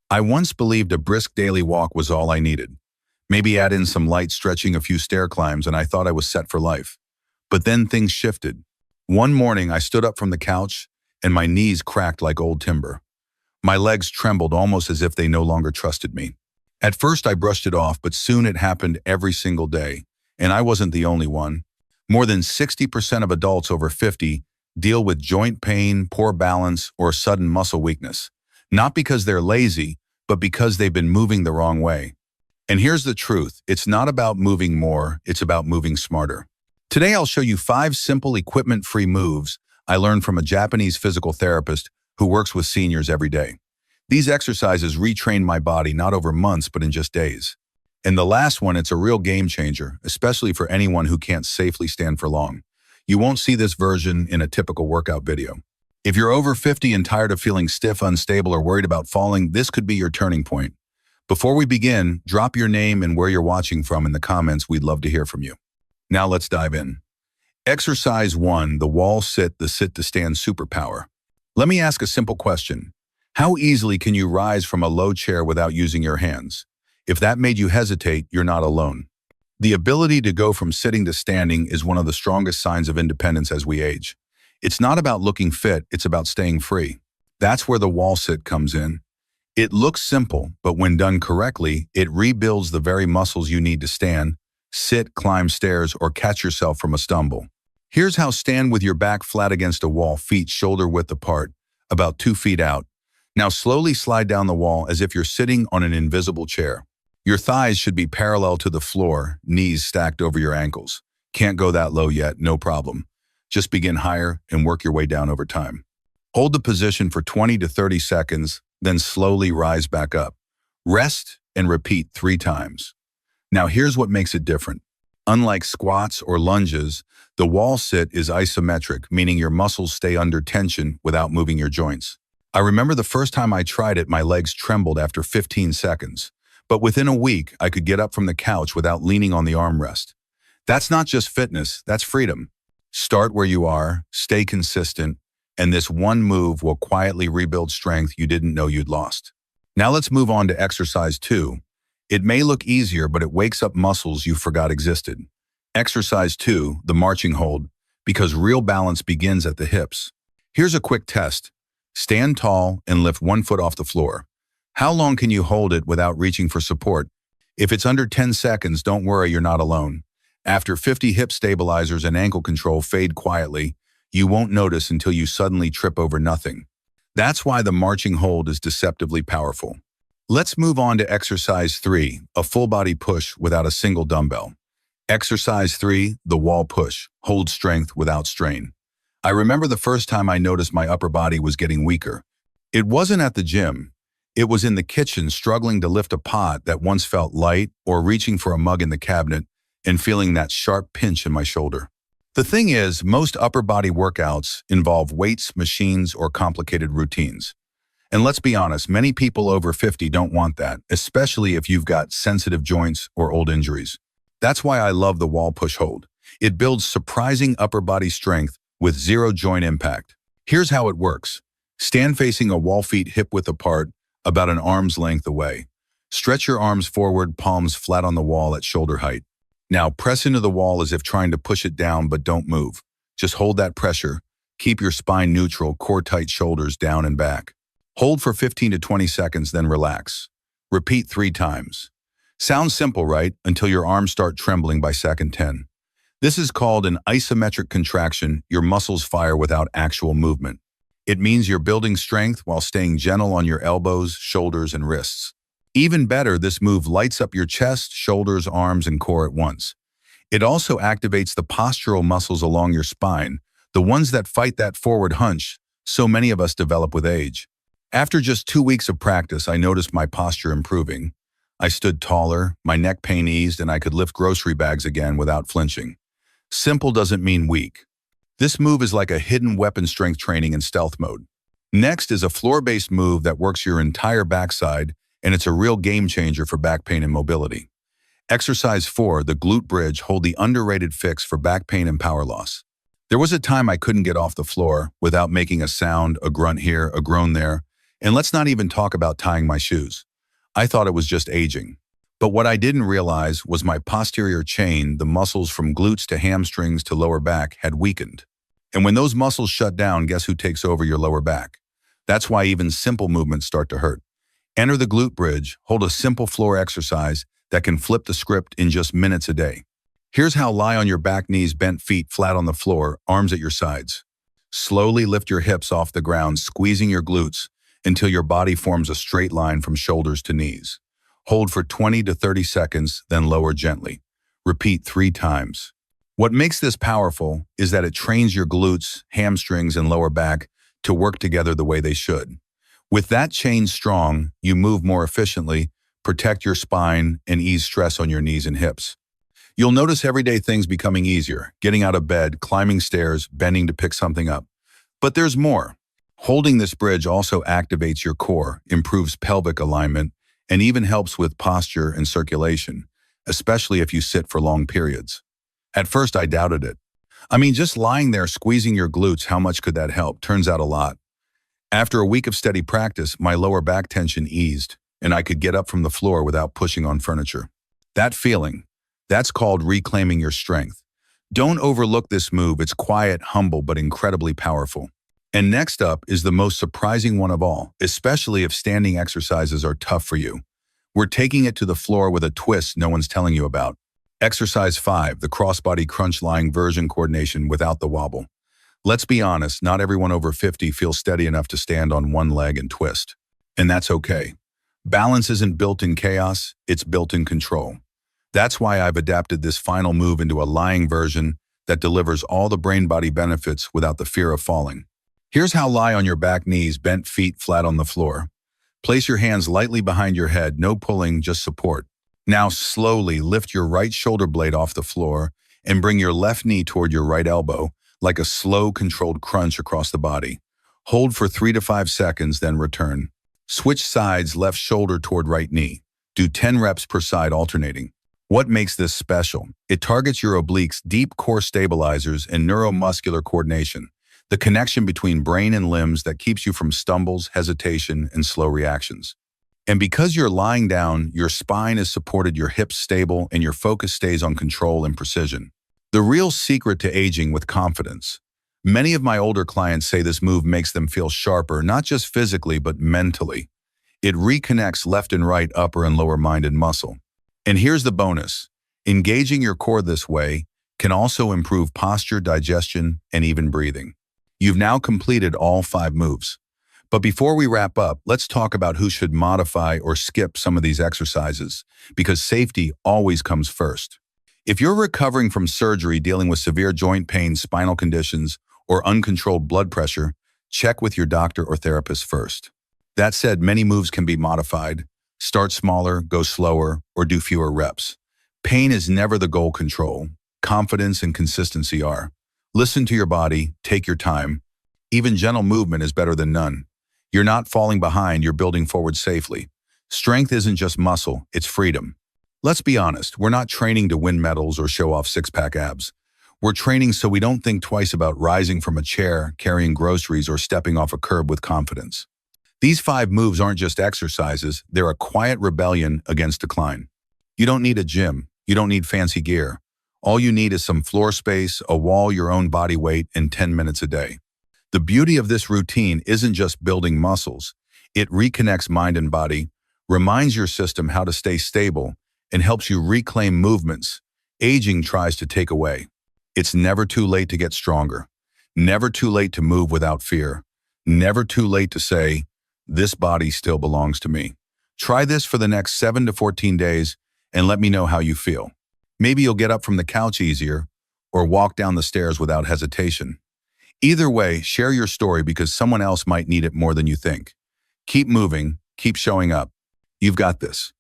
I once believed a brisk daily walk was all I needed. Maybe add in some light stretching, a few stair climbs, and I thought I was set for life. But then things shifted. One morning, I stood up from the couch, and my knees cracked like old timber. My legs trembled almost as if they no longer trusted me. At first, I brushed it off, but soon it happened every single day. And I wasn't the only one. More than 60% of adults over 50 deal with joint pain, poor balance, or sudden muscle weakness. Not because they're lazy, but because they've been moving the wrong way. And here's the truth, it's not about moving more, it's about moving smarter. Today I'll show you 5 simple equipment-free moves I learned from a Japanese physical therapist who works with seniors every day. These exercises retrained my body not over months, but in just days. And the last one, it's a real game changer, especially for anyone who can't safely stand for long. You won't see this version in a typical workout video. If you're over 50 and tired of feeling stiff, unstable, or worried about falling, this could be your turning point. Before we begin, drop your name and where you're watching from in the comments. We'd love to hear from you. Now let's dive in. Exercise 1, the wall sit, the sit to stand superpower. Let me ask a simple question. How easily can you rise from a low chair without using your hands? If that made you hesitate, you're not alone. The ability to go from sitting to standing is one of the strongest signs of independence as we age. It's not about looking fit, it's about staying free. That's where the wall sit comes in. It looks simple, but when done correctly, it rebuilds the very muscles you need to stand, sit, climb stairs, or catch yourself from a stumble. Here's how: stand with your back flat against a wall, feet shoulder width apart, about 2 feet out. Now slowly slide down the wall as if you're sitting on an invisible chair. Your thighs should be parallel to the floor, knees stacked over your ankles. Can't go that low yet, no problem. Just begin higher and work your way down over time. Hold the position for 20 to 30 seconds, then slowly rise back up. Rest and repeat 3 times. Now here's what makes it different. Unlike squats or lunges, the wall sit is isometric, meaning your muscles stay under tension without moving your joints. I remember the first time I tried it, my legs trembled after 15 seconds. But within a week, I could get up from the couch without leaning on the armrest. That's not just fitness, that's freedom. Start where you are, stay consistent, and this one move will quietly rebuild strength you didn't know you'd lost. Now let's move on to exercise 2. It may look easier, but it wakes up muscles you forgot existed. Exercise 2, the marching hold, because real balance begins at the hips. Here's a quick test. Stand tall and lift 1 foot off the floor. How long can you hold it without reaching for support? If it's under 10 seconds, don't worry, you're not alone. After 50 hip stabilizers and ankle control fade quietly, you won't notice until you suddenly trip over nothing. That's why the marching hold is deceptively powerful. Let's move on to exercise 3, a full body push without a single dumbbell. Exercise 3, the wall push, hold strength without strain. I remember the first time I noticed my upper body was getting weaker. It wasn't at the gym. It was in the kitchen, struggling to lift a pot that once felt light, or reaching for a mug in the cabinet and feeling that sharp pinch in my shoulder. The thing is, most upper body workouts involve weights, machines, or complicated routines. And let's be honest, many people over 50 don't want that, especially if you've got sensitive joints or old injuries. That's why I love the wall push hold. It builds surprising upper body strength with zero joint impact. Here's how it works. Stand facing a wall, feet hip width apart, about an arm's length away. Stretch your arms forward, palms flat on the wall at shoulder height. Now press into the wall as if trying to push it down, but don't move. Just hold that pressure. Keep your spine neutral, core tight, shoulders down and back. Hold for 15 to 20 seconds, then relax. Repeat 3 times. Sounds simple, right? Until your arms start trembling by second 10. This is called an isometric contraction. Your muscles fire without actual movement. It means you're building strength while staying gentle on your elbows, shoulders, and wrists. Even better, this move lights up your chest, shoulders, arms, and core at once. It also activates the postural muscles along your spine, the ones that fight that forward hunch so many of us develop with age. After just 2 weeks of practice, I noticed my posture improving. I stood taller, my neck pain eased, and I could lift grocery bags again without flinching. Simple doesn't mean weak. This move is like a hidden weapon, strength training in stealth mode. Next is a floor-based move that works your entire backside, and it's a real game changer for back pain and mobility. Exercise 4, the glute bridge, hold, the underrated fix for back pain and power loss. There was a time I couldn't get off the floor without making a sound, a grunt here, a groan there, And let's not even talk about tying my shoes. I thought it was just aging. But what I didn't realize was my posterior chain, the muscles from glutes to hamstrings to lower back, had weakened. And when those muscles shut down, guess who takes over your lower back? That's why even simple movements start to hurt. Enter the glute bridge, hold a simple floor exercise that can flip the script in just minutes a day. Here's how: lie on your back, knees bent, feet flat on the floor, arms at your sides. Slowly lift your hips off the ground, squeezing your glutes until your body forms a straight line from shoulders to knees. Hold for 20 to 30 seconds, then lower gently. Repeat 3 times. What makes this powerful is that it trains your glutes, hamstrings, and lower back to work together the way they should. With that chain strong, you move more efficiently, protect your spine, and ease stress on your knees and hips. You'll notice everyday things becoming easier: getting out of bed, climbing stairs, bending to pick something up. But there's more. Holding this bridge also activates your core, improves pelvic alignment, and even helps with posture and circulation, especially if you sit for long periods. At first, I doubted it. I mean, just lying there squeezing your glutes, how much could that help? Turns out a lot. After a week of steady practice, my lower back tension eased, and I could get up from the floor without pushing on furniture. That feeling, that's called reclaiming your strength. Don't overlook this move. It's quiet, humble, but incredibly powerful. And next up is the most surprising one of all, especially if standing exercises are tough for you. We're taking it to the floor with a twist no one's telling you about. Exercise 5, the crossbody crunch lying version coordination without the wobble. Let's be honest, not everyone over 50 feels steady enough to stand on one leg and twist. And that's okay. Balance isn't built in chaos, it's built in control. That's why I've adapted this final move into a lying version that delivers all the brain-body benefits without the fear of falling. Here's how: lie on your back, knees bent, feet flat on the floor. Place your hands lightly behind your head, no pulling, just support. Now slowly lift your right shoulder blade off the floor and bring your left knee toward your right elbow, like a slow, controlled crunch across the body. Hold for 3 to 5 seconds, then return. Switch sides, left shoulder toward right knee. Do 10 reps per side, alternating. What makes this special? It targets your obliques, deep core stabilizers, and neuromuscular coordination, the connection between brain and limbs that keeps you from stumbles, hesitation, and slow reactions. And because you're lying down, your spine is supported, your hips stable, and your focus stays on control and precision. The real secret to aging with confidence. Many of my older clients say this move makes them feel sharper, not just physically, but mentally. It reconnects left and right, upper and lower minded muscle. And here's the bonus. Engaging your core this way can also improve posture, digestion, and even breathing. You've now completed all 5 moves. But before we wrap up, let's talk about who should modify or skip some of these exercises, because safety always comes first. If you're recovering from surgery, dealing with severe joint pain, spinal conditions, or uncontrolled blood pressure, check with your doctor or therapist first. That said, many moves can be modified. Start smaller, go slower, or do fewer reps. Pain is never the goal. Control, confidence, and consistency are. Listen to your body, take your time. Even gentle movement is better than none. You're not falling behind, you're building forward safely. Strength isn't just muscle, it's freedom. Let's be honest, we're not training to win medals or show off six-pack abs. We're training so we don't think twice about rising from a chair, carrying groceries, or stepping off a curb with confidence. These 5 moves aren't just exercises, they're a quiet rebellion against decline. You don't need a gym, you don't need fancy gear. All you need is some floor space, a wall, your own body weight, and 10 minutes a day. The beauty of this routine isn't just building muscles. It reconnects mind and body, reminds your system how to stay stable, and helps you reclaim movements aging tries to take away. It's never too late to get stronger. Never too late to move without fear. Never too late to say, this body still belongs to me. Try this for the next 7 to 14 days and let me know how you feel. Maybe you'll get up from the couch easier or walk down the stairs without hesitation. Either way, share your story because someone else might need it more than you think. Keep moving, keep showing up. You've got this.